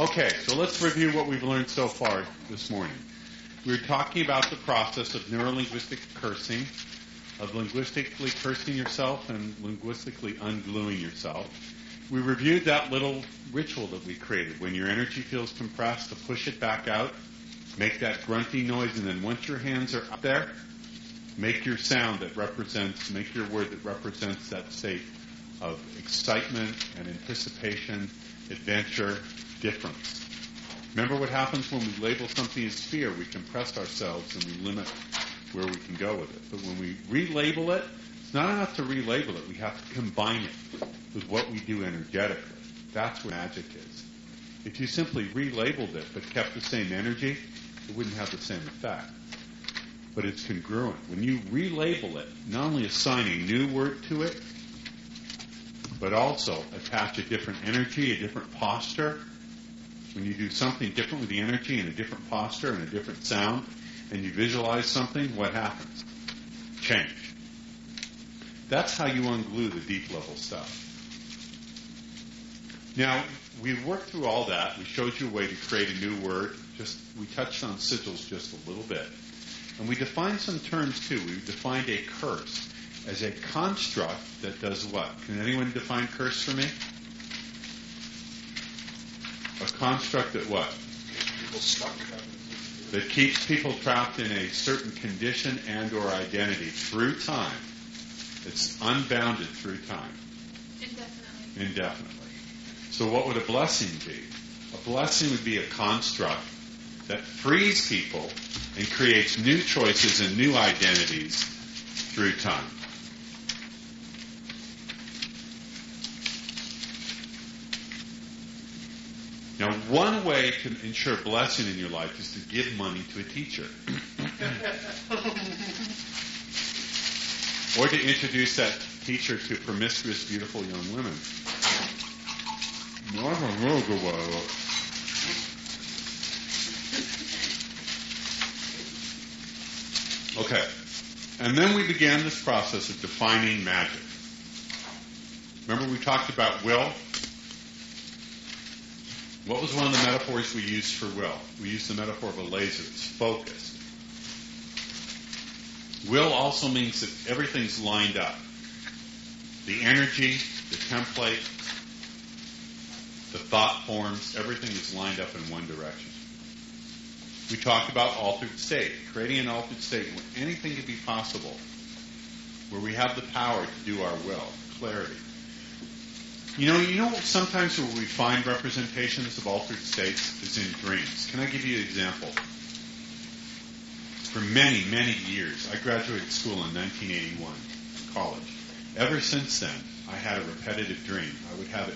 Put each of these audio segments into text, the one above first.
Okay, so let's review what we've learned so far this morning. We were talking about the process of neurolinguistic cursing, of linguistically cursing yourself and linguistically ungluing yourself. We reviewed that little ritual that we created. When your energy feels compressed, to push it back out, make that grunty noise, and then once your hands are up there, make your sound that represents, make your word that represents that state of excitement and anticipation, adventure, difference. Remember what happens when we label something as fear? We compress ourselves and we limit where we can go with it. But when we relabel it, it's not enough to relabel it. We have to combine it with what we do energetically. That's what magic is. If you simply relabeled it but kept the same energy, it wouldn't have the same effect. But it's congruent. When you relabel it, not only assign a new word to it, but also attach a different energy, a different posture. When you do something different with the energy and a different posture and a different sound, and you visualize something, what happens? Change. That's how you unglue the deep level stuff. Now, we worked through all that. We showed you a way to create a new word. We touched on sigils just a little bit. And we defined some terms too. We defined a curse as a construct that does what? Can anyone define curse for me? A construct that what? People stuck. That keeps people trapped in a certain condition and or identity through time. It's unbounded through time. Indefinitely. So what would a blessing be? A blessing would be a construct that frees people and creates new choices and new identities through time. Now, one way to ensure blessing in your life is to give money to a teacher. Or to introduce that teacher to promiscuous, beautiful young women. Okay. And then we began this process of defining magic. Remember we talked about will? What was one of the metaphors we used for will? We used the metaphor of a laser. It's focused. Will also means that everything's lined up. The energy, the template, the thought forms, everything is lined up in one direction. We talked about altered state, creating an altered state where anything can be possible, where we have the power to do our will, clarity. You know, sometimes where we find representations of altered states is in dreams. Can I give you an example? For many, many years, I graduated school in 1981, college. Ever since then, I had a repetitive dream. I would have it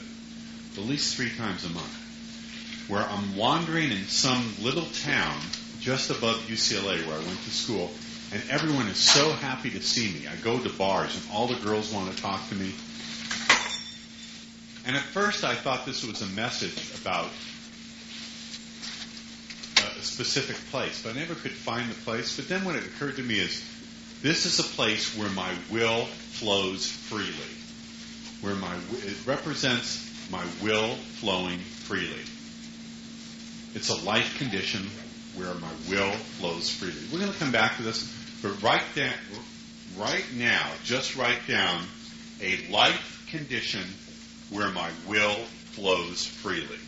at least 3 times a month, where I'm wandering in some little town just above UCLA where I went to school, and everyone is so happy to see me. I go to bars, and all the girls want to talk to me. And at first I thought this was a message about a specific place, but I never could find the place. But then what it occurred to me is, this is a place where my will flows freely, where it represents my will flowing freely. It's a life condition where my will flows freely. We're going to come back to this, but right now, just write down a life condition where my will flows freely.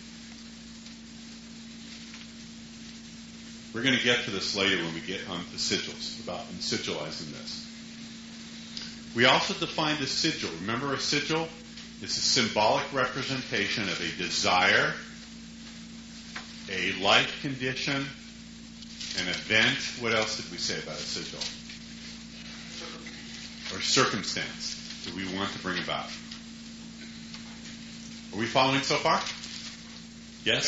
We're going to get to this later when we get on to sigils, about sigilizing this. We also defined a sigil. Remember a sigil? It's a symbolic representation of a desire, a life condition, an event. What else did we say about a sigil? Or circumstance that we want to bring about. Are we following so far? Yes?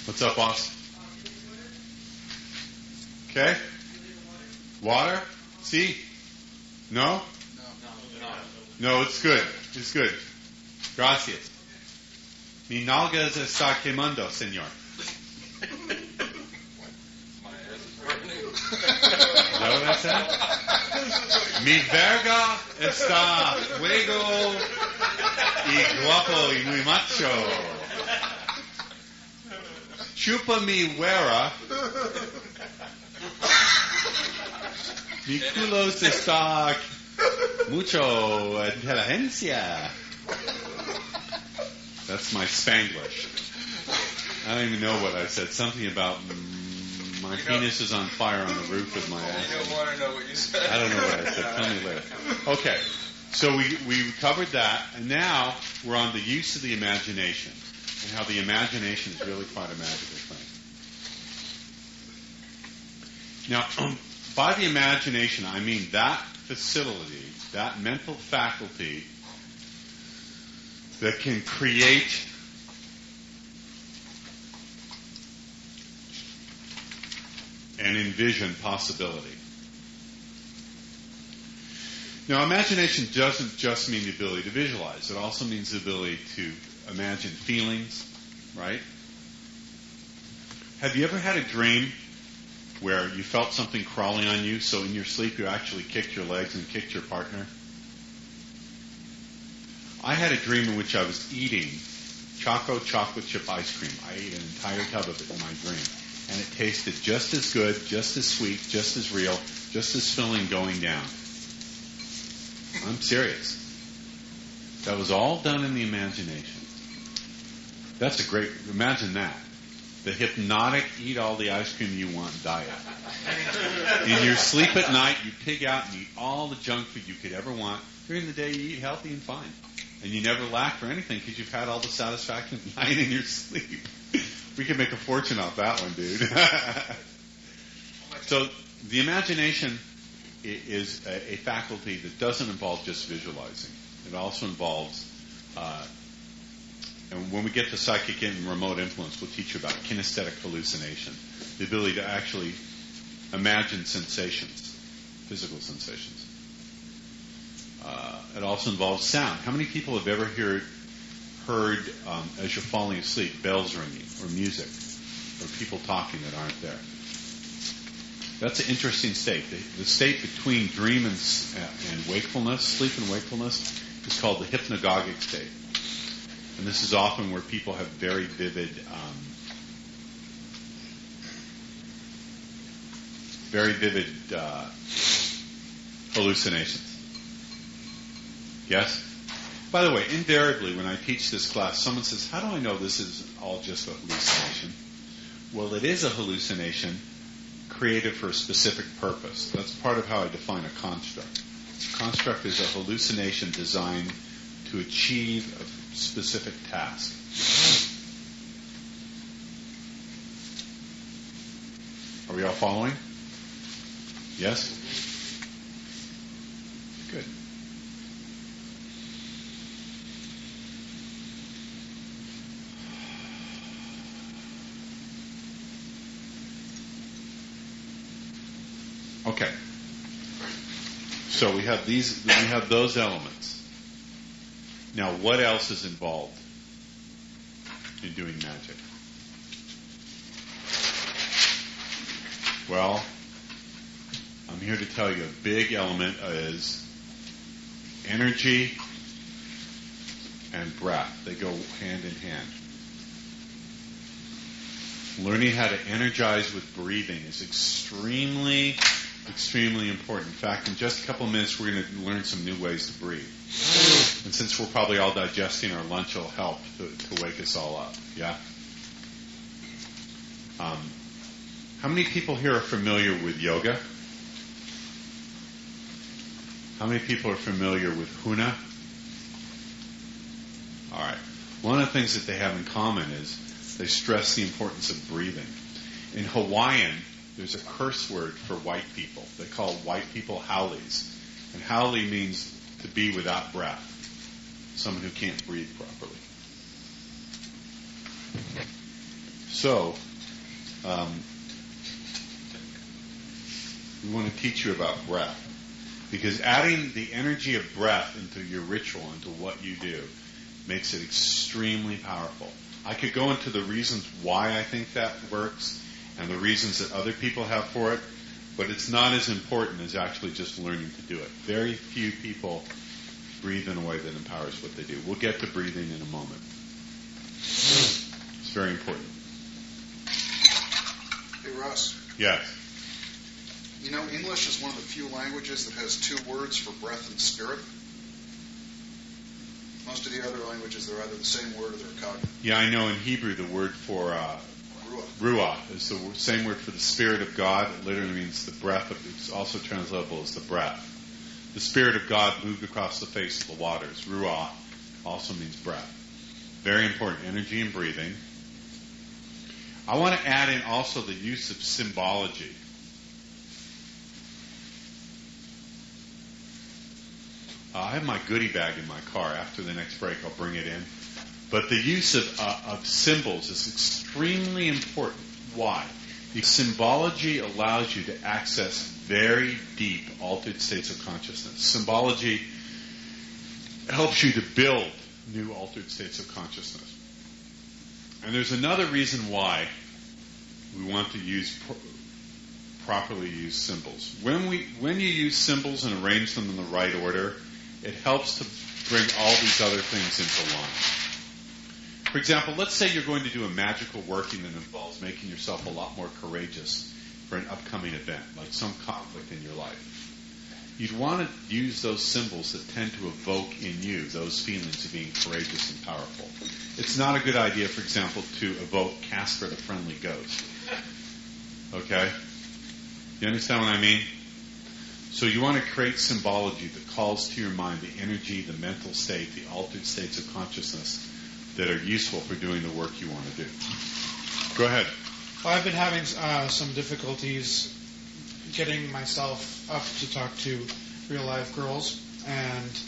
What's up, boss? Okay. Water? See? No? No, it's good. It's good. Gracias. Mi nalga se está quemando, señor. Is that what I said? Mi verga está fuego. y guapo y muy macho. Chupa mi güera. Mi culo se está mucho inteligencia. That's my Spanglish. I don't even know what I said. Something about my penis is on fire on the roof of my ass. You don't want to know what you said. I don't know what I said. Tell me later. Okay, so we covered that, and now we're on the use of the imagination and how the imagination is really quite a magical thing. Now, by the imagination, I mean that facility, that mental faculty that can create and envision possibility. Now, imagination doesn't just mean the ability to visualize. It also means the ability to imagine feelings, right? Have you ever had a dream where you felt something crawling on you, so in your sleep you actually kicked your legs and kicked your partner? I had a dream in which I was eating Choco chocolate chip ice cream. I ate an entire tub of it in my dream. And it tasted just as good, just as sweet, just as real, just as filling going down. I'm serious. That was all done in the imagination. That's a great, imagine that. The hypnotic, eat all the ice cream you want diet. In your sleep at night, you pig out and eat all the junk food you could ever want. During the day, you eat healthy and fine. And you never lack for anything because you've had all the satisfaction at night in your sleep. We could make a fortune off that one, dude. So the imagination is a faculty that doesn't involve just visualizing. It also involves, and when we get to psychic and remote influence, we'll teach you about kinesthetic hallucination, the ability to actually imagine sensations, physical sensations. It also involves sound. How many people have ever heard as you're falling asleep, bells ringing, or music, or people talking that aren't there? That's an interesting state. The state between dream and wakefulness, sleep and wakefulness, is called the hypnagogic state. And this is often where people have very vivid hallucinations. Yes? By the way, invariably when I teach this class, someone says, how do I know this is all just a hallucination? Well, it is a hallucination created for a specific purpose. That's part of how I define a construct. A construct is a hallucination designed to achieve a specific task. Are we all following? Yes? Good. Okay. So we have those elements. Now, what else is involved in doing magic? Well, I'm here to tell you a big element is energy and breath. They go hand in hand. Learning how to energize with breathing is extremely important. In fact, in just a couple of minutes, we're going to learn some new ways to breathe. And since we're probably all digesting our lunch, it'll help to wake us all up. Yeah? How many people here are familiar with yoga? How many people are familiar with huna? All right. One of the things that they have in common is they stress the importance of breathing. In Hawaiian, there's a curse word for white people. They call white people howlies. And howlie means to be without breath. Someone who can't breathe properly. So, we want to teach you about breath. Because adding the energy of breath into your ritual, into what you do, makes it extremely powerful. I could go into the reasons why I think that works and the reasons that other people have for it, but it's not as important as actually just learning to do it. Very few people breathe in a way that empowers what they do. We'll get to breathing in a moment. It's very important. Hey, Russ. Yes. You know, English is one of the few languages that has two words for breath and spirit. Most of the other languages, they're either the same word or they're a cognative. Yeah, I know in Hebrew the word for ruah is the same word for the Spirit of God. It literally means the breath of, it's also translatable as the breath. The Spirit of God moved across the face of the waters. Ruah also means breath. Very important, energy and breathing. I want to add in also the use of symbology. I have my goodie bag in my car. After the next break, I'll bring it in. But the use of symbols is extremely important. Why? Because symbology allows you to access very deep altered states of consciousness. Symbology helps you to build new altered states of consciousness. And there's another reason why we want to properly use symbols. When you use symbols and arrange them in the right order, it helps to bring all these other things into line. For example, let's say you're going to do a magical working that involves making yourself a lot more courageous for an upcoming event, like some conflict in your life. You'd want to use those symbols that tend to evoke in you those feelings of being courageous and powerful. It's not a good idea, for example, to evoke Casper the Friendly Ghost. Okay? You understand what I mean? So you want to create symbology that calls to your mind the energy, the mental state, the altered states of consciousness that are useful for doing the work you want to do. Go ahead. Well, I've been having some difficulties getting myself up to talk to real-life girls, and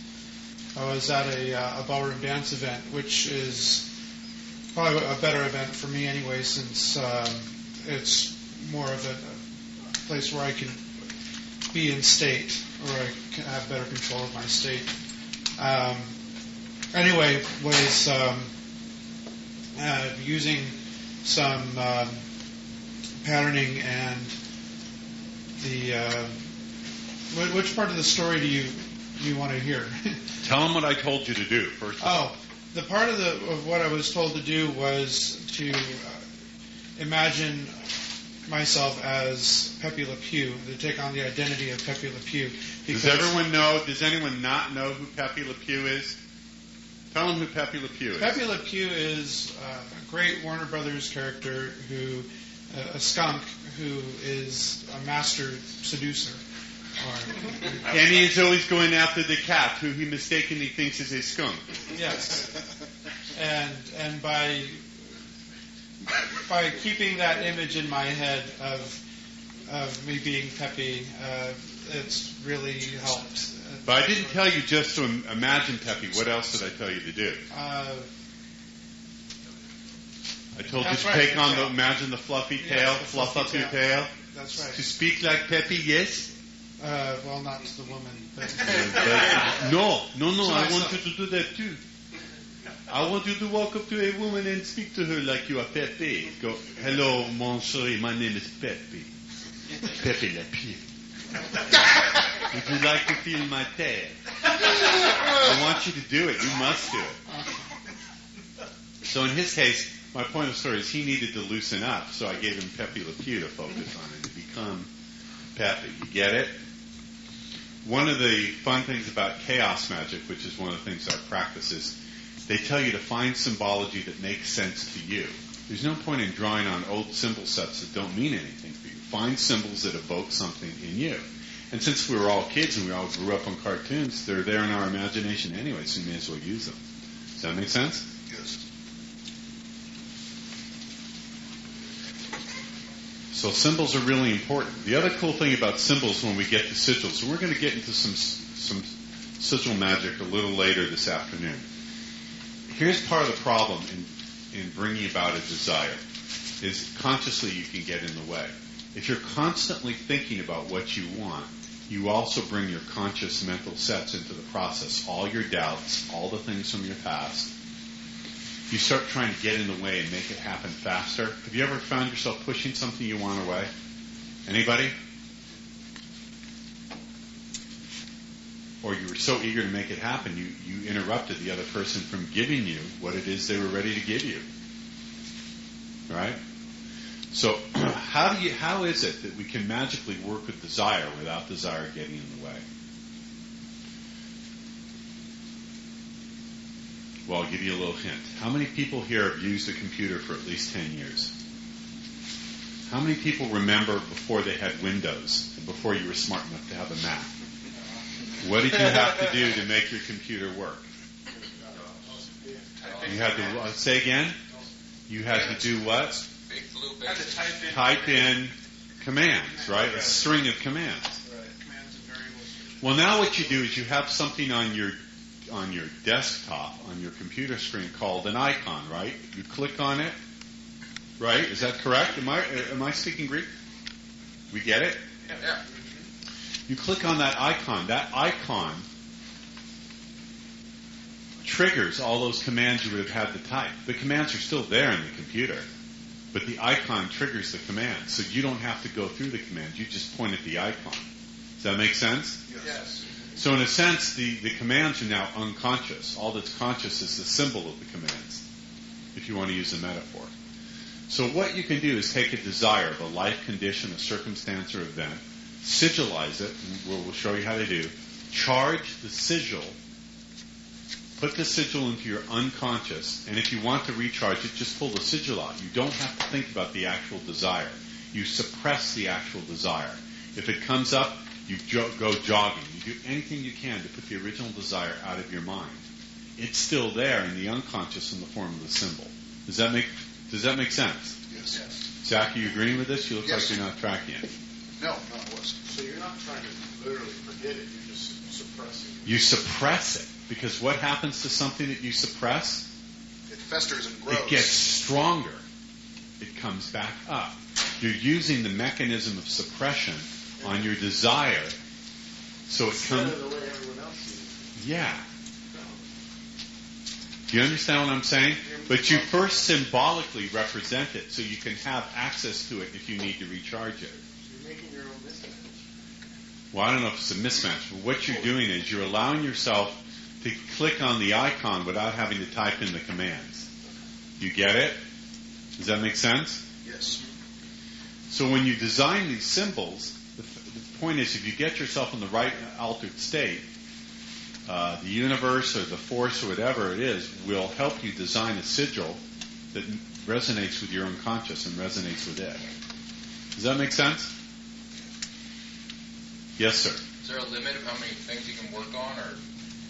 I was at a ballroom dance event, which is probably a better event for me anyway, since it's more of a place where I can be in state, or I can have better control of my state. Anyway, was using some patterning and the which part of the story do you want to hear? Tell them what I told you to do first. The part of what I was told to do was to imagine myself as Pepe Le Pew, to take on the identity of Pepe Le Pew. Does everyone know? Does anyone not know who Pepe Le Pew is? Tell them who Pepe Le Pew is. Pepe Le Pew is a great Warner Brothers character who, a skunk who is a master seducer. And he is always going after the cat, who he mistakenly thinks is a skunk. Yes. And by keeping that image in my head of me being Pepe, it's really helped. But I didn't tell you just to imagine Pepe. What else did I tell you to do? I told you to take on imagine the fluffy tail, fluff up your tail. That's right. To speak like Pepe, yes? Well, not to the woman. But No, I want you to do that too. I want you to walk up to a woman and speak to her like you are Pepe. Go, hello, mon chéri, my name is Pepe. Pepe Le Pew. Would you like to feel my tail? I want you to do it. You must do it. So in his case, my point of the story is he needed to loosen up, so I gave him Pepe Le Pew to focus on and to become Pepe. You get it? One of the fun things about chaos magic, which is one of the things I practice, is they tell you to find symbology that makes sense to you. There's no point in drawing on old symbol sets that don't mean anything for you. Find symbols that evoke something in you. And since we were all kids and we all grew up on cartoons, they're there in our imagination anyway, so you may as well use them. Does that make sense? Yes. So symbols are really important. The other cool thing about symbols when we get to sigils, and we're going to get into some sigil magic a little later this afternoon. Here's part of the problem in bringing about a desire, is consciously you can get in the way. If you're constantly thinking about what you want, you also bring your conscious mental sets into the process. All your doubts, all the things from your past. You start trying to get in the way and make it happen faster. Have you ever found yourself pushing something you want away? Anybody? or you were so eager to make it happen, you interrupted the other person from giving you what it is they were ready to give you. Right? So how is it that we can magically work with desire without desire getting in the way? Well, I'll give you a little hint. How many people here have used a computer for at least 10 years? How many people remember before they had Windows, and before you were smart enough to have a Mac? What did you have to do to make your computer work? You had to, say again? You had to do what? Type in commands, right? A string of commands. Well, now what you do is you have something on your desktop, on your computer screen called an icon, right? You click on it, right? Is that correct? Am I speaking Greek? We get it? Yeah. You click on that icon. That icon triggers all those commands you would have had to type. The commands are still there in the computer, but the icon triggers the command. So you don't have to go through the commands. You just point at the icon. Does that make sense? Yes. So in a sense, the commands are now unconscious. All that's conscious is the symbol of the commands, if you want to use a metaphor. So what you can do is take a desire, a life condition, a circumstance or event, sigilize it, and we'll show you how to do, charge the sigil, put the sigil into your unconscious, and if you want to recharge it, just pull the sigil out. You don't have to think about the actual desire. You suppress the actual desire. If it comes up, you go jogging. You do anything you can to put the original desire out of your mind. It's still there in the unconscious in the form of the symbol. Does that make sense? Yes. Zach, are you agreeing with this? You look Yes. like you're not tracking it. No, it wasn't. So you're not trying to literally forget it, you're just suppressing it. You suppress it. Because what happens to something that you suppress? It festers and grows. It gets stronger. It comes back up. You're using the mechanism of suppression on your desire, so it Instead comes. of the way everyone else sees it. Yeah. Do you understand what I'm saying? But you first symbolically represent it so you can have access to it if you need to recharge it. You're making your own mismatch. Well, I don't know if it's a mismatch, but what you're doing is you're allowing yourself to click on the icon without having to type in the commands. You get it? Does that make sense? Yes. So when you design these symbols, the point is if you get yourself in the right altered state, the universe or the force or whatever it is will help you design a sigil that resonates with your unconscious and resonates with it. Does that make sense? Yes, sir. Is there a limit of how many things you can work on, or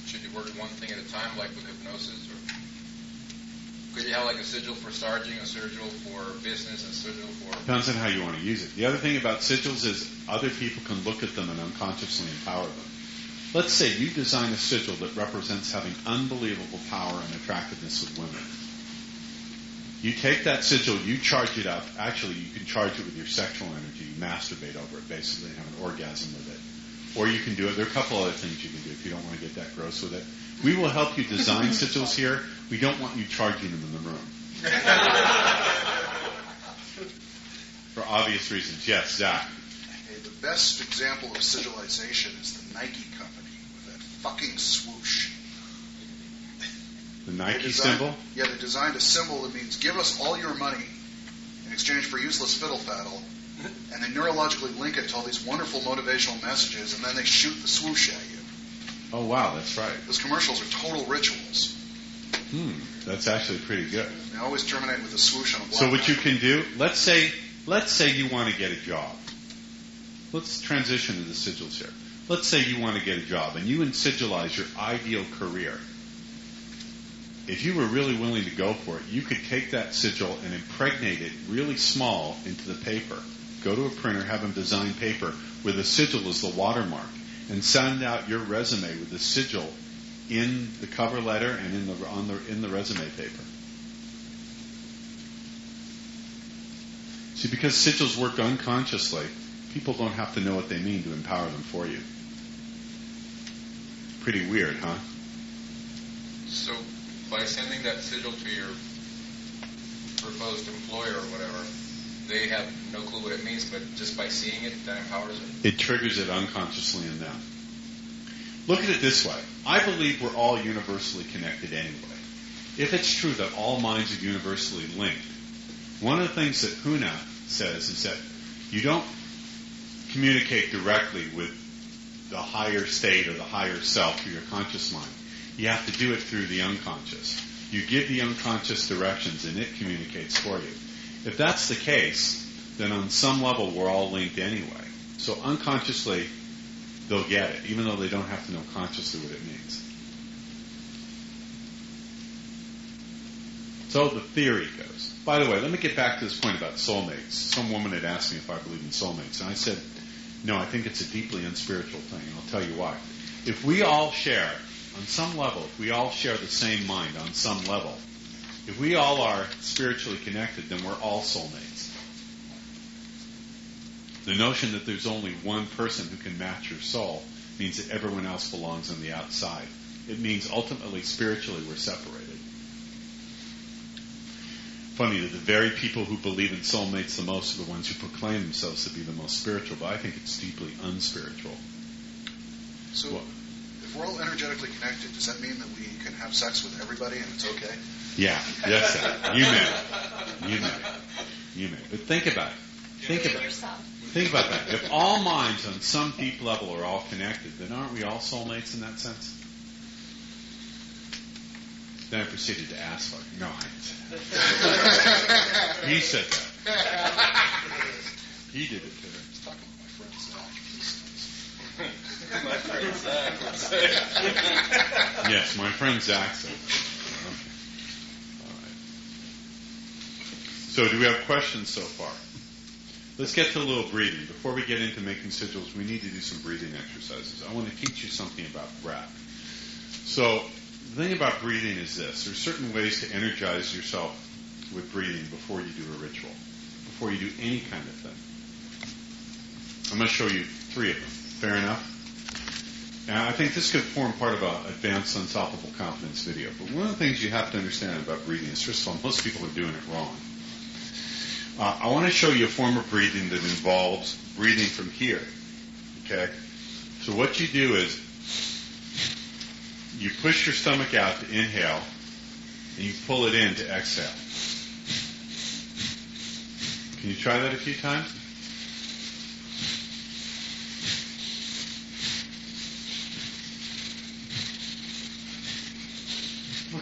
should you work one thing at a time, like with hypnosis? Or could you have like a sigil for sergeing, a sigil for business, a sigil for... Depends on how you want to use it. The other thing about sigils is other people can look at them and unconsciously empower them. Let's say you design a sigil that represents having unbelievable power and attractiveness with women. You take that sigil, you charge it up. Actually, you can charge it with your sexual energy. You masturbate over it, basically, and have an orgasm with it. Or you can do it. There are a couple other things you can do if you don't want to get that gross with it. We will help you design sigils here. We don't want you charging them in the room. For obvious reasons. Yes, Zach. Hey, the best example of sigilization is the Nike company with that fucking swoosh. The Nike They designed- symbol? Yeah, they designed a symbol that means give us all your money in exchange for useless fiddle-faddle, and they neurologically link it to all these wonderful motivational messages, and then they shoot the swoosh at you. Oh, wow, that's right. Those commercials are total rituals. That's actually pretty good. They always terminate with a swoosh on a block. So what you can do, let's say you want to get a job. Let's transition to the sigils here. Let's say you want to get a job, and you sigilize your ideal career. If you were really willing to go for it, you could take that sigil and impregnate it really small into the paper. Go to a printer, have them design paper where the sigil is the watermark, and send out your resume with the sigil in the cover letter and in the resume paper. See, because sigils work unconsciously, people don't have to know what they mean to empower them for you. Pretty weird, huh? So by sending that sigil to your proposed employer or whatever, they have no clue what it means, but just by seeing it, that empowers it? It triggers it unconsciously in them. Look at it this way. I believe we're all universally connected anyway. If it's true that all minds are universally linked, one of the things that Huna says is that you don't communicate directly with the higher state or the higher self or your conscious mind. You have to do it through the unconscious. You give the unconscious directions and it communicates for you. If that's the case, then on some level we're all linked anyway. So unconsciously they'll get it, even though they don't have to know consciously what it means. So the theory goes. By the way, let me get back to this point about soulmates. Some woman had asked me if I believe in soulmates, and I said, no, I think it's a deeply unspiritual thing, and I'll tell you why. If we all share, on some level, if we all share the same mind on some level, if we all are spiritually connected, then we're all soulmates. The notion that there's only one person who can match your soul means that everyone else belongs on the outside. It means ultimately, spiritually, we're separated. Funny that the very people who believe in soulmates the most are the ones who proclaim themselves to be the most spiritual, but I think it's deeply unspiritual. So, if we're all energetically connected, does that mean that we can have sex with everybody and it's okay? Yeah, yes, sir. You may. But think about it. Think about that. If all minds on some deep level are all connected, then aren't we all soulmates in that sense? Then I proceeded to ask for it. No, I didn't say that. He said that. He did it to her. I was talking with my friend Zach. My friend Zach. Yes, my friend Zach said that. Okay. All right. So do we have questions so far? Let's get to a little breathing. Before we get into making sigils, we need to do some breathing exercises. I want to teach you something about breath. So the thing about breathing is this. There are certain ways to energize yourself with breathing before you do a ritual, before you do any kind of thing. I'm going to show you 3 of them. Fair enough? And I think this could form part of an advanced unstoppable confidence video. But one of the things you have to understand about breathing is, first of all, most people are doing it wrong. I want to show you a form of breathing that involves breathing from here. Okay? So what you do is you push your stomach out to inhale, and you pull it in to exhale. Can you try that a few times?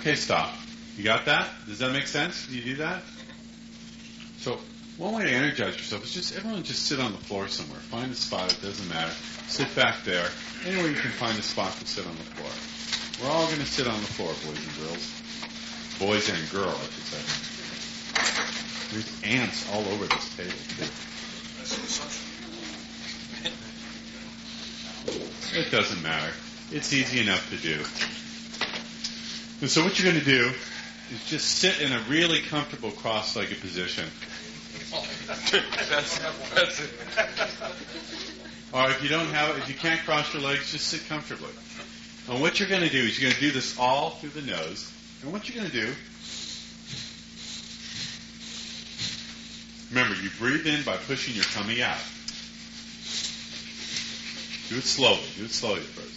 Okay, stop. You got that? Does that make sense? Do you do that? So one way to energize yourself is everyone just sit on the floor somewhere. Find a spot, it doesn't matter. Sit back there. Anywhere you can find a spot to sit on the floor. We're all going to sit on the floor, boys and girls. Boys and girls, I should say. There's ants all over this table, too. It doesn't matter. It's easy enough to do. And so what you're going to do is just sit in a really comfortable cross-legged position. That's it. Or if you can't cross your legs, just sit comfortably. And what you're going to do is you're going to do this all through the nose. And what you're going to do, remember, you breathe in by pushing your tummy out. Do it slowly. Do it slowly at first.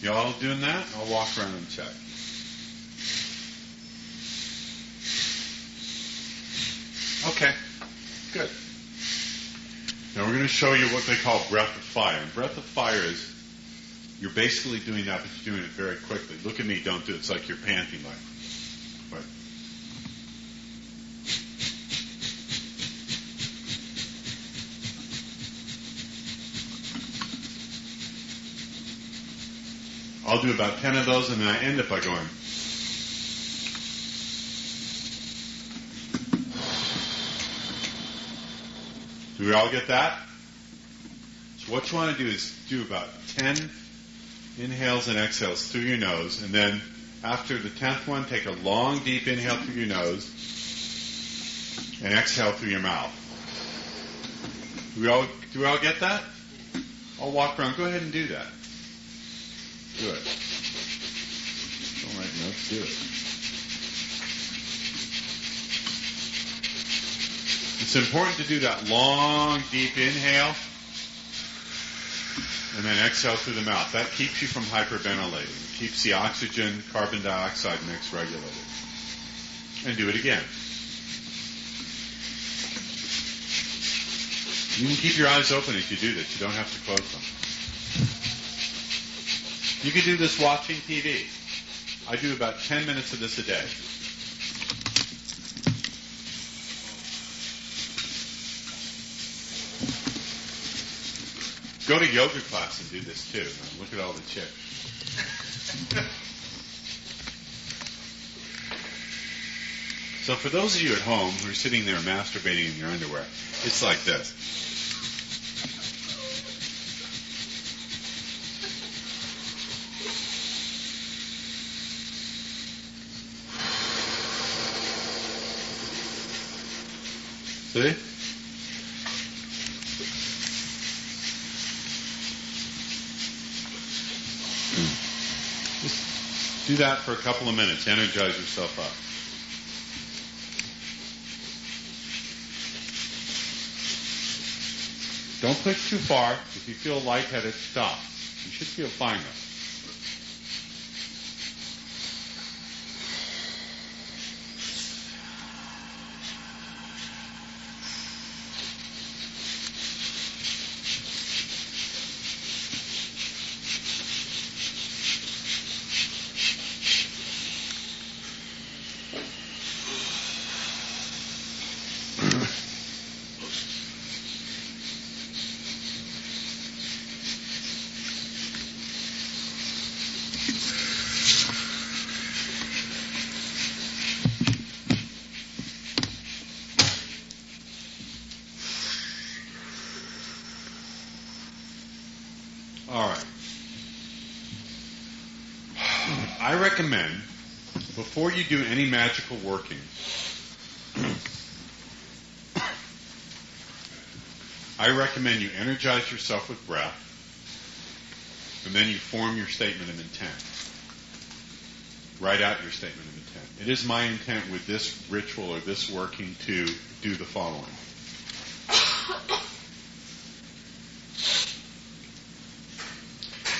You all doing that? I'll walk around and check. Okay, good. Now we're going to show you what they call breath of fire. And breath of fire is, you're basically doing that, but you're doing it very quickly. Look at me, don't do it. It's like you're panting like. Right. I'll do about 10 of those, and then I end up by going. Do we all get that? So what you want to do is do about 10 inhales and exhales through your nose, and then after the 10th one, take a long, deep inhale through your nose and exhale through your mouth. Do we all get that? I'll walk around. Go ahead and do that. Do it. Don't write notes. Do it. It's important to do that long, deep inhale and then exhale through the mouth. That keeps you from hyperventilating. It keeps the oxygen, carbon dioxide mix regulated. And do it again. You can keep your eyes open as you do this. You don't have to close them. You can do this watching TV. I do about 10 minutes of this a day. Go to yoga class and do this too. Look at all the chicks. So for those of you at home who are sitting there masturbating in your underwear, it's like this. See? Just do that for a couple of minutes. Energize yourself up. Don't push too far. If you feel lightheaded, stop. You should feel fine though. All right. I recommend, before you do any magical working, I recommend you energize yourself with breath, and then you form your statement of intent. Write out your statement of intent. It is my intent with this ritual or this working to do the following.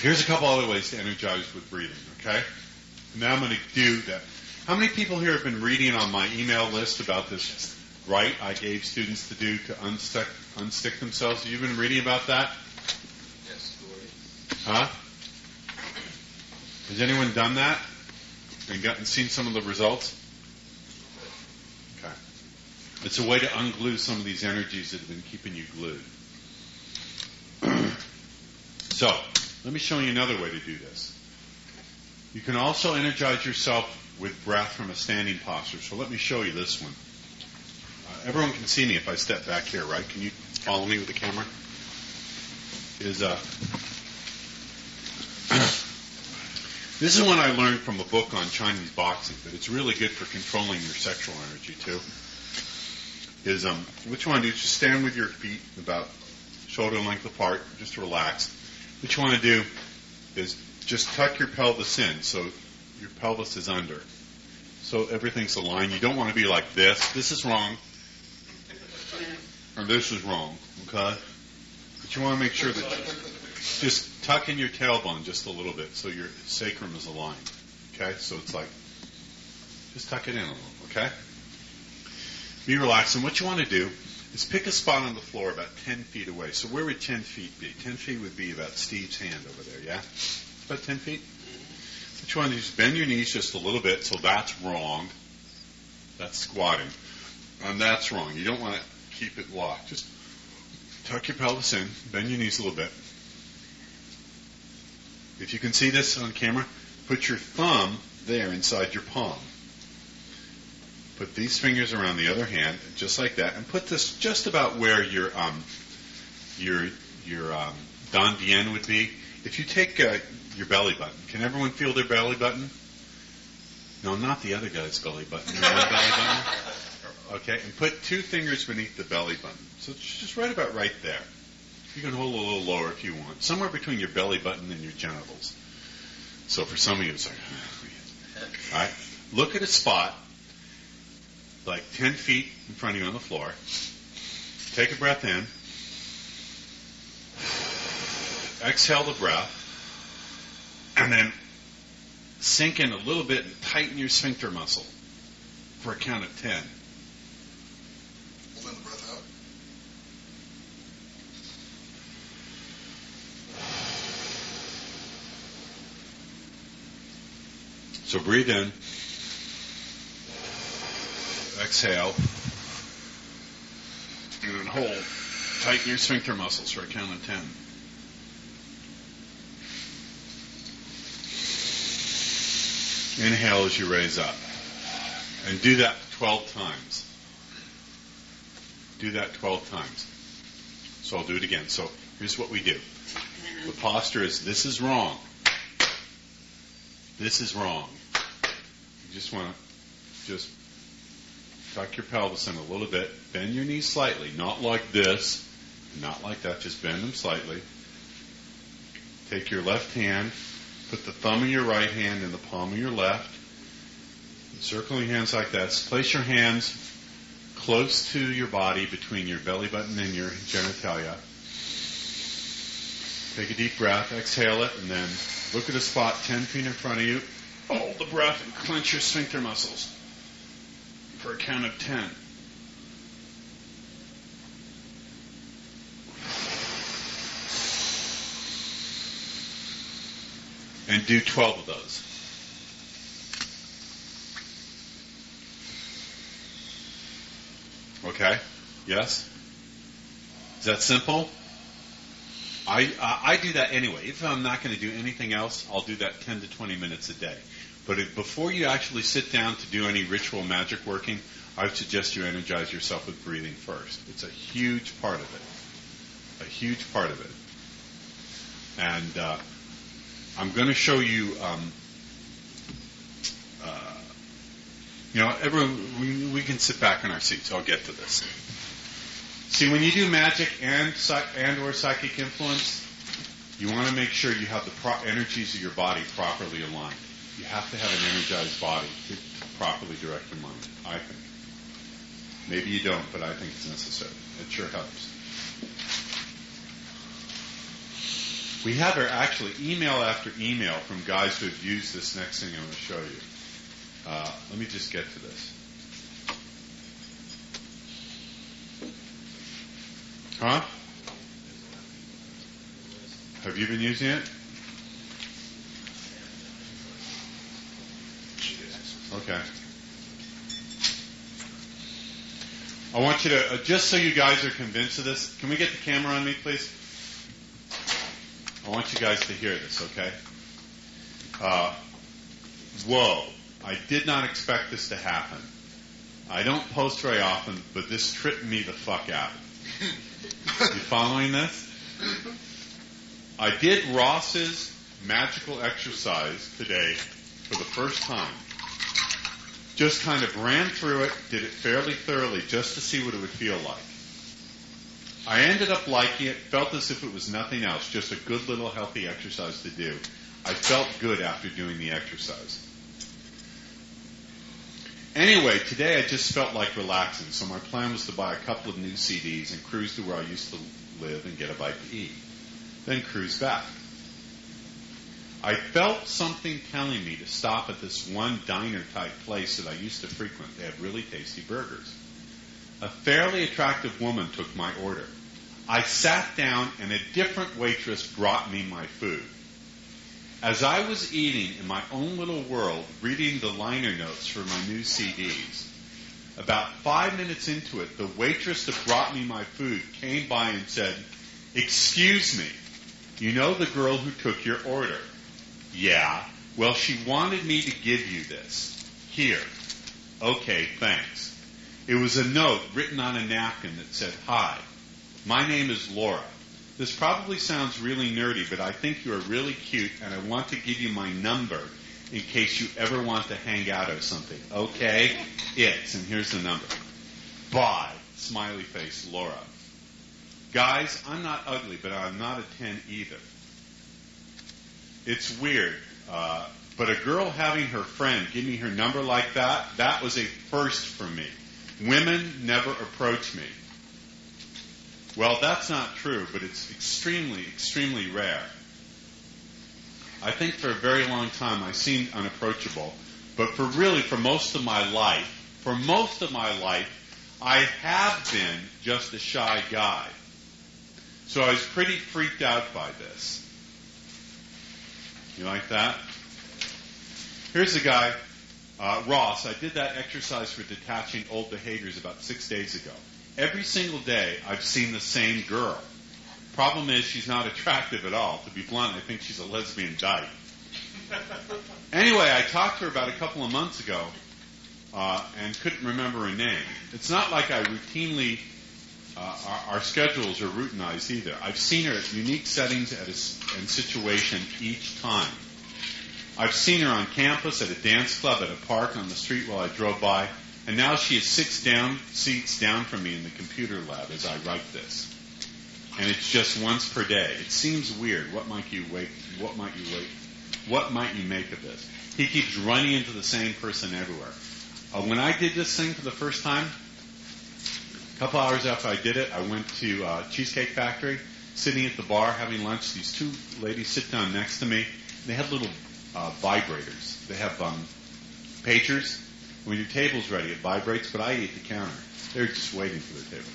Here's a couple other ways to energize with breathing, okay? Now I'm going to do that. How many people here have been reading on my email list about this rite I gave students to do to unstick themselves? Have you been reading about that? Yes, Huh? Has anyone done that and seen some of the results? Okay. It's a way to unglue some of these energies that have been keeping you glued. So, let me show you another way to do this. You can also energize yourself with breath from a standing posture. So let me show you this one. Everyone can see me if I step back here, right? Can you follow me with the camera? This is one I learned from a book on Chinese boxing, but it's really good for controlling your sexual energy too. What you want to do is just stand with your feet about shoulder length apart, just relax. What you want to do is just tuck your pelvis in so your pelvis is under. So everything's aligned. You don't want to be like this. This is wrong. Or this is wrong. Okay? But you want to make sure that just tuck in your tailbone just a little bit so your sacrum is aligned. Okay? So it's like, just tuck it in a little. Okay? Be relaxed. And what you want to do is pick a spot on the floor about 10 feet away. So where would 10 feet be? 10 feet would be about Steve's hand over there, yeah? About 10 feet? What you want to do is bend your knees just a little bit, so that's wrong. That's squatting. And that's wrong. You don't want to keep it locked. Just tuck your pelvis in, bend your knees a little bit. If you can see this on camera, put your thumb there inside your palm. Put these fingers around the other hand, just like that, and put this just about where your dantian would be. If you take your belly button, can everyone feel their belly button? No, not the other guy's belly button. Your own belly button. Okay, and put 2 fingers beneath the belly button. So it's just right about right there. You can hold a little lower if you want, somewhere between your belly button and your genitals. So for some of you, it's like, all right. Look at a spot like 10 feet in front of you on the floor. take a breath in. Exhale the breath. And then sink in a little bit and tighten your sphincter muscle for a count of 10. Hold in the breath out. So breathe in. Exhale. And then hold. Tighten your sphincter muscles for a count of 10. Inhale as you raise up. And do that 12 times. Do that 12 times. So I'll do it again. So here's what we do. The posture is, this is wrong. This is wrong. You just want to just tuck your pelvis in a little bit. Bend your knees slightly. Not like this. Not like that. Just bend them slightly. Take your left hand. Put the thumb of your right hand in the palm of your left. Circling hands like that. Place your hands close to your body between your belly button and your genitalia. Take a deep breath. Exhale it. And then look at a spot 10 feet in front of you. Hold the breath and clench your sphincter muscles for a count of 10. And do 12 of those. Okay? Yes? Is that simple? I do that anyway. If I'm not going to do anything else, I'll do that 10 to 20 minutes a day. But before you actually sit down to do any ritual magic working, I would suggest you energize yourself with breathing first. It's a huge part of it. A huge part of it. And I'm going to show you, everyone, we can sit back in our seats. I'll get to this. See, when you do magic and or psychic influence, you want to make sure you have the energies of your body properly aligned. You have to have an energized body to properly direct your mind, I think. Maybe you don't, but I think it's necessary. It sure helps. We have actually email after email from guys who have used this next thing I'm going to show you. Let me just get to this. Huh? Have you been using it? Okay. I want you to, just so you guys are convinced of this, can we get the camera on me, please? I want you guys to hear this, okay? Whoa. I did not expect this to happen. I don't post very often, but this tripped me the fuck out. You following this? I did Ross's magical exercise today for the first time. Just kind of ran through it, did it fairly thoroughly just to see what it would feel like. I ended up liking it, felt as if it was nothing else, just a good little healthy exercise to do. I felt good after doing the exercise. Anyway, today I just felt like relaxing, so my plan was to buy a couple of new CDs and cruise to where I used to live and get a bite to eat. Then cruise back. I felt something telling me to stop at this one diner-type place that I used to frequent. They have really tasty burgers. A fairly attractive woman took my order. I sat down and a different waitress brought me my food. As I was eating in my own little world, reading the liner notes for my new CDs, about 5 minutes into it, the waitress that brought me my food came by and said, "Excuse me, you know the girl who took your order?" "Yeah." "Well, she wanted me to give you this. Here." "Okay, thanks." It was a note written on a napkin that said, "Hi, my name is Laura. This probably sounds really nerdy, but I think you are really cute, and I want to give you my number in case you ever want to hang out or something. Okay? And here's the number. Bye. Smiley face, Laura. Guys, I'm not ugly, but I'm not a 10 either. It's weird, but a girl having her friend give me her number like that was a first for me. Women never approach me. Well, that's not true, but it's extremely, extremely rare. I think for a very long time I seemed unapproachable, but for most of my life, I have been just a shy guy. So I was pretty freaked out by this. You like that? Here's a guy, Ross. I did that exercise for detaching old behaviors about 6 days ago. Every single day I've seen the same girl. Problem is she's not attractive at all. To be blunt, I think she's a lesbian dyke. Anyway, I talked to her about a couple of months ago and couldn't remember her name. It's not like I routinely, our schedules are routinized either. I've seen her at unique settings and situation each time. I've seen her on campus, at a dance club, at a park, on the street while I drove by, and now she is 6 seats down from me in the computer lab as I write this. And it's just once per day. It seems weird. What might you make of this? He keeps running into the same person everywhere. When I did this thing for the first time, a couple hours after I did it, I went to Cheesecake Factory, sitting at the bar having lunch. These 2 ladies sit down next to me. They had little vibrators. They have pagers. When your table's ready, it vibrates, but I ate the counter. They're just waiting for their table.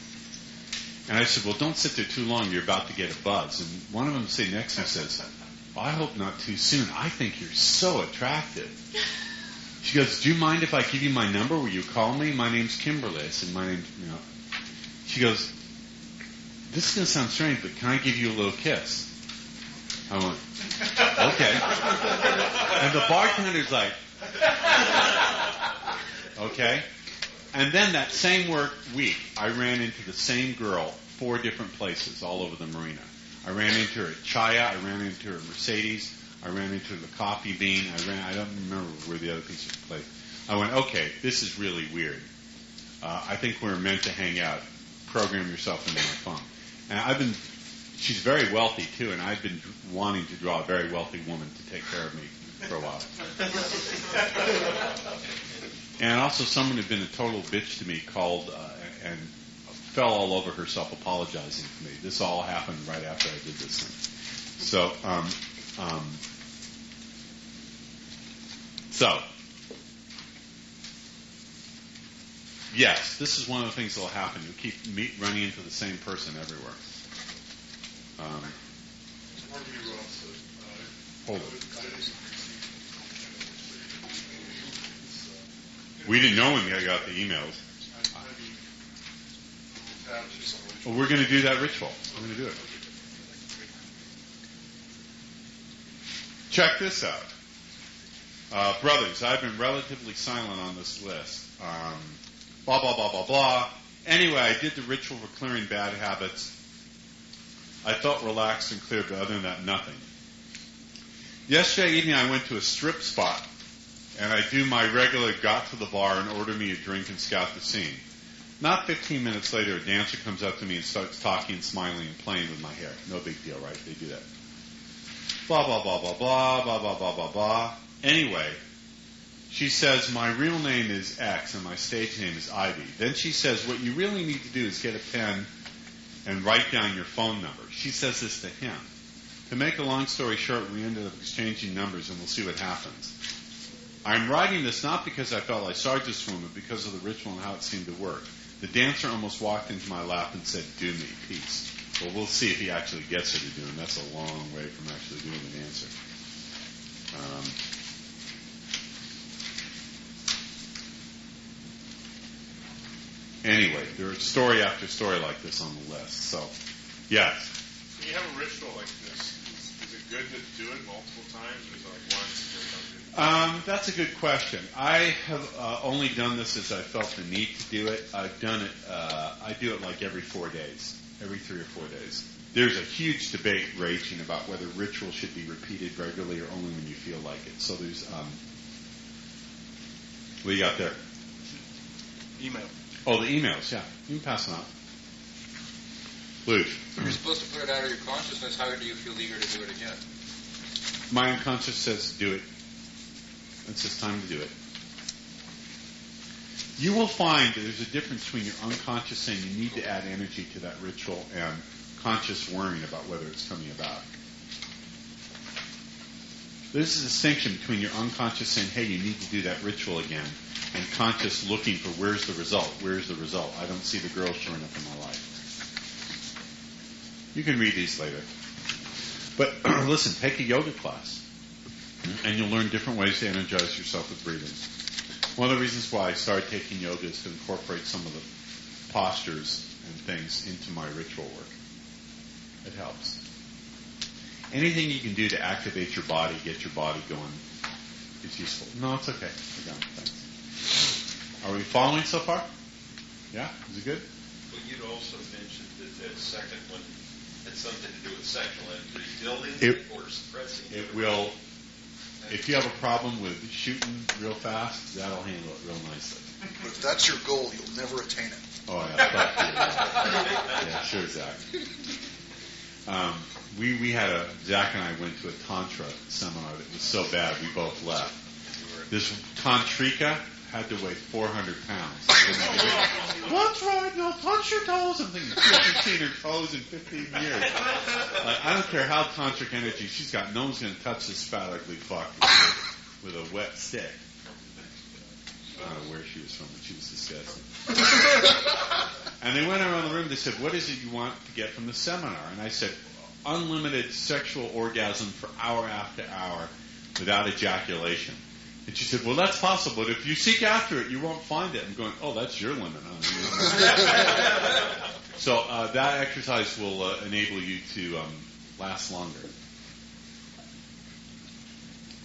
And I said, well, don't sit there too long. You're about to get a buzz. And one of them sitting next to me says, I hope not too soon. I think you're so attractive. She goes, do you mind if I give you my number? Will you call me? My name's Kimberly. I said, my name's, She goes, this is going to sound strange, but can I give you a little kiss? I went, okay. And the bartender's like, okay. And then that same week, I ran into the same girl 4 different places all over the marina. I ran into her at Chaya. I ran into her at Mercedes. I ran into the Coffee Bean. I don't remember where the other piece of place. I went, okay, this is really weird. I think we're meant to hang out. Program yourself into my phone. And she's very wealthy too, and I've been wanting to draw a very wealthy woman to take care of me for a while. And also someone who'd been a total bitch to me called and fell all over herself apologizing to me. This all happened right after I did this thing. So, yes, this is one of the things that will happen. You'll keep running into the same person everywhere. Hold it. We didn't know when I got the emails. Well, we're going to do that ritual. We're going to do it. Check this out. Brothers, I've been relatively silent on this list. Blah, blah, blah, blah, blah. Anyway, I did the ritual for clearing bad habits. I felt relaxed and clear, but other than that, nothing. Yesterday evening, I went to a strip spot, and I do my regular got to the bar and order me a drink and scout the scene. Not 15 minutes later, a dancer comes up to me and starts talking, smiling, and playing with my hair. No big deal, right? They do that. Blah, blah, blah, blah, blah, blah, blah, blah, blah, blah. Anyway, she says, my real name is X and my stage name is Ivy. Then she says, what you really need to do is get a pen and write down your phone number. She says this to him. To make a long story short, we ended up exchanging numbers and we'll see what happens. I'm writing this not because I felt I saw this woman, but because of the ritual and how it seemed to work. The dancer almost walked into my lap and said, do me, peace. Well, we'll see if he actually gets her to do it. That's a long way from actually doing the dancer. Anyway, there's story after story like this on the list. So, yes. When you have a ritual like this, is it good to do it multiple times, or is it like once and you're done? That's a good question. I have only done this as I felt the need to do it. I've done it. I do it like every 4 days, every 3 or 4 days. There's a huge debate raging about whether ritual should be repeated regularly or only when you feel like it. So there's, what do you got there? Email. Oh, the emails, yeah. You can pass them out. Luge. You're supposed to put it out of your consciousness. How do you feel eager to do it again? My unconscious says do it. It's just time to do it. You will find that there's a difference between your unconscious saying you need to add energy to that ritual and conscious worrying about whether it's coming about. There's a distinction between your unconscious saying, hey, you need to do that ritual again, and conscious looking for where's the result, where's the result. I don't see the girl showing up in my life. You can read these later. But listen, take a yoga class, and you'll learn different ways to energize yourself with breathing. One of the reasons why I started taking yoga is to incorporate some of the postures and things into my ritual work. It helps. Anything you can do to activate your body, get your body going, is useful. No, it's okay. I got it. Thanks. Are we following so far? Yeah? Is it good? Well, you'd also mentioned that second one had something to do with sexual energy, building or suppressing it. It will. If you have a problem with shooting real fast, that'll handle it real nicely. But if that's your goal, you'll never attain it. Oh, yeah. Yeah, sure, Zach. Zach and I went to a Tantra seminar that was so bad we both left. This Tantrika had to weigh 400 pounds. What's right? No, touch your toes. I'm thinking, she hasn't seen her toes in 15 years. Like, I don't care how tantric energy she's got. No one's going to touch this fat, ugly fuck with a wet stick. I don't know where she was from, but she was disgusting. And they went around the room. They said, what is it you want to get from the seminar? And I said, unlimited sexual orgasm for hour after hour without ejaculation. And she said, well, that's possible, but if you seek after it, you won't find it. I'm going, oh, that's your limit. So that exercise will enable you to last longer.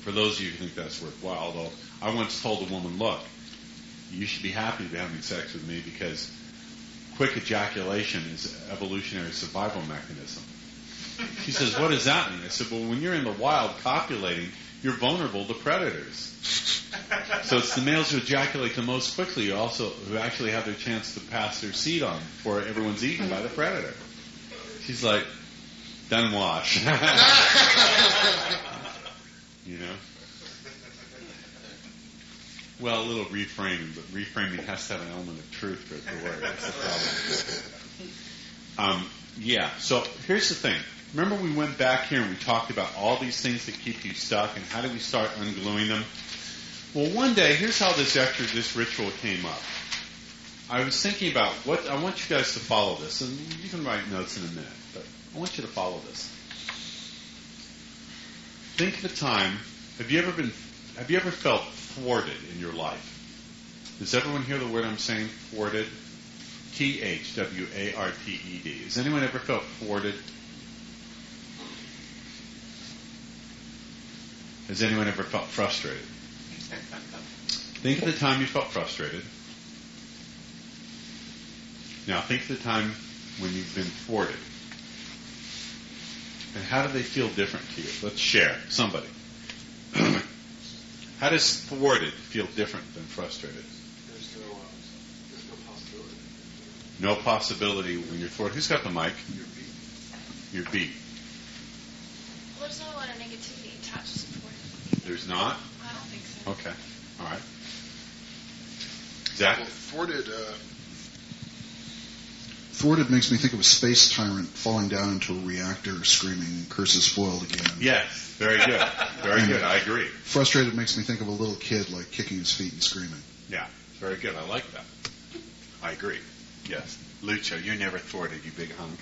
For those of you who think that's worthwhile, though, I once told a woman, look, you should be happy to be having sex with me because quick ejaculation is an evolutionary survival mechanism. She says, what does that mean? I said, well, when you're in the wild copulating, you're vulnerable to predators. So it's the males who ejaculate the most quickly who actually have their chance to pass their seed on before everyone's eaten by the predator. She's like, done wash. You know? Well, a little reframing, but reframing has to have an element of truth for it to work. That's the problem. So here's the thing. Remember we went back here and we talked about all these things that keep you stuck and how do we start ungluing them? Well, one day, here's how this ritual came up. I was thinking about I want you guys to follow this, and you can write notes in a minute, but I want you to follow this. Think of a time, have you ever felt thwarted in your life? Does everyone hear the word I'm saying, thwarted? Thwarted. Has anyone ever felt thwarted? Has anyone ever felt frustrated? Think of the time you felt frustrated. Now think of the time when you've been thwarted. And how do they feel different to you? Let's share. Somebody. How does thwarted feel different than frustrated? There's no possibility. No possibility when you're thwarted. Who's got the mic? You're beat. Well, there's not a lot of negativity attached to thwarted. There's not? I don't think so. Okay. All right. Zach? Well, thwarted makes me think of a space tyrant falling down into a reactor screaming, curses spoiled again. Yes. Very good. Very good. I agree. Frustrated makes me think of a little kid like kicking his feet and screaming. Yeah. Very good. I like that. I agree. Yes. Lucho, you're never thwarted, you big hunk.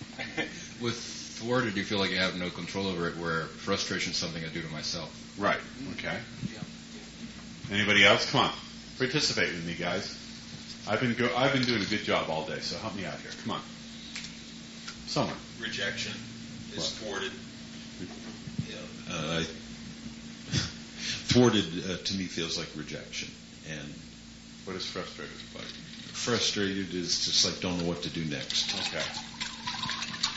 With thwarted, you feel like you have no control over it, where frustration is something I do to myself. Right. Okay. Anybody else? Come on. Participate with me, guys. I've been doing a good job all day, so help me out here. Come on. Someone. Rejection is thwarted. Thwarted to me feels like rejection, and What is frustrated like? frustrated is just like don't know what to do next. Okay.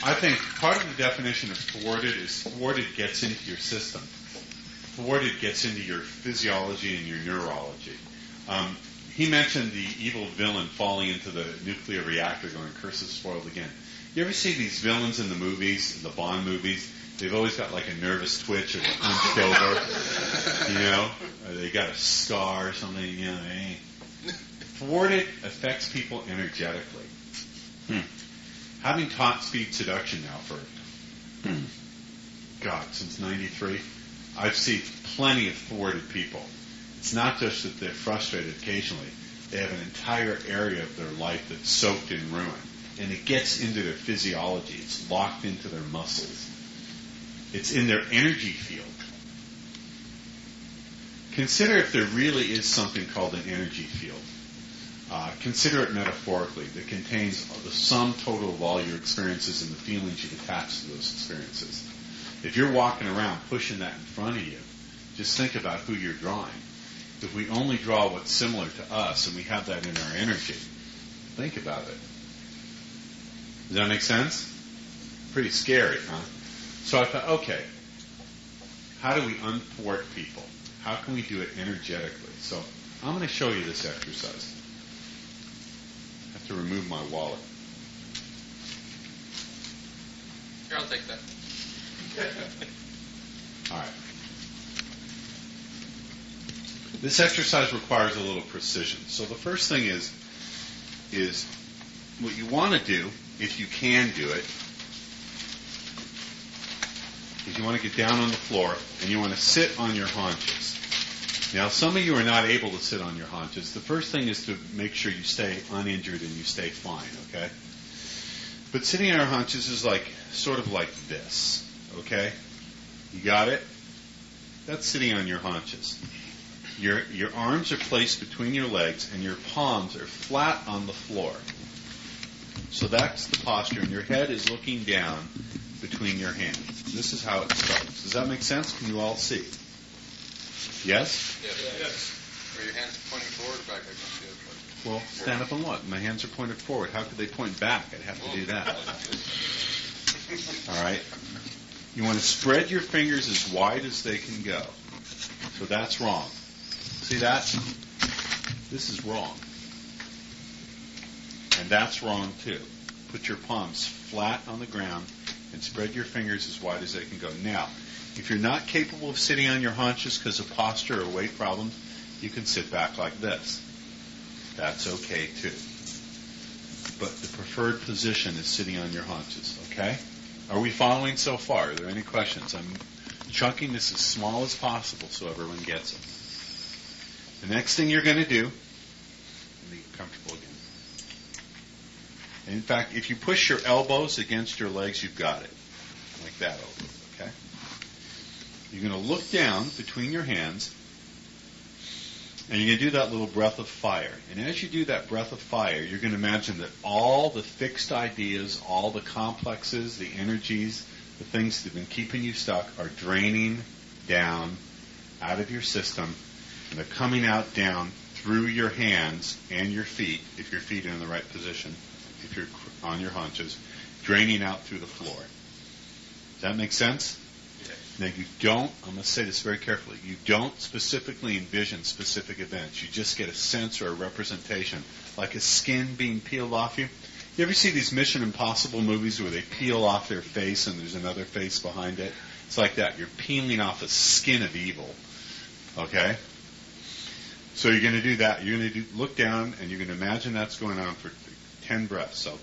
I think part of the definition of thwarted is thwarted gets into your system. Thwarted gets into your physiology and your neurology. He mentioned the evil villain falling into the nuclear reactor going, curses spoiled again. You ever see these villains in the movies, in the Bond movies? They've always got like a nervous twitch or hunched over, you know? Or they got a scar or something, you know, thwarted affects people energetically. Having taught speed seduction now for, since 93, I've seen plenty of thwarted people. It's not just that they're frustrated occasionally. They have an entire area of their life that's soaked in ruin. And it gets into their physiology. It's locked into their muscles. It's in their energy field. Consider if there really is something called an energy field. Consider it metaphorically, that contains the sum total of all your experiences and the feelings you attach to those experiences. If you're walking around pushing that in front of you, just think about who you're drawing. If we only draw what's similar to us and we have that in our energy, think about it. Does that make sense? Pretty scary, huh? So I thought, okay, how do we unthwart people? How can we do it energetically? So I'm going to show you this exercise. I have to remove my wallet. Here, I'll take that. All right. This exercise requires a little precision. So the first thing is what you want to do, if you can do it, is you want to get down on the floor and you want to sit on your haunches. Now, some of you are not able to sit on your haunches. The first thing is to make sure you stay uninjured and you stay fine, okay? But sitting on your haunches is sort of like this, okay? You got it? That's sitting on your haunches. Your arms are placed between your legs and your palms are flat on the floor. So that's the posture, and your head is looking down between your hands. This is how it starts. Does that make sense? Can you all see? Yes? Yes. Are your hands pointing forward or back? I can see it. Well, stand up and look. My hands are pointed forward. How could they point back? I'd have to do that. All right? You want to spread your fingers as wide as they can go. So that's wrong. See that? This is wrong. And that's wrong too. Put your palms flat on the ground and spread your fingers as wide as they can go. Now, if you're not capable of sitting on your haunches because of posture or weight problems, you can sit back like this. That's okay too. But the preferred position is sitting on your haunches, okay? Are we following so far? Are there any questions? I'm chunking this as small as possible so everyone gets it. The next thing you're going to do, let me get comfortable again. And in fact, if you push your elbows against your legs, you've got it. Like that over, okay? You're going to look down between your hands, and you're going to do that little breath of fire. And as you do that breath of fire, you're going to imagine that all the fixed ideas, all the complexes, the energies, the things that have been keeping you stuck are draining down out of your system, and they're coming out down through your hands and your feet, if your feet are in the right position, if you're on your haunches, draining out through the floor. Does that make sense? Now you don't, I'm going to say this very carefully, you don't specifically envision specific events. You just get a sense or a representation, like a skin being peeled off you. You ever see these Mission Impossible movies where they peel off their face and there's another face behind it? It's like that. You're peeling off a skin of evil. Okay? So you're going to do that. You're going to look down and you're going to imagine that's going on for 10 breaths. So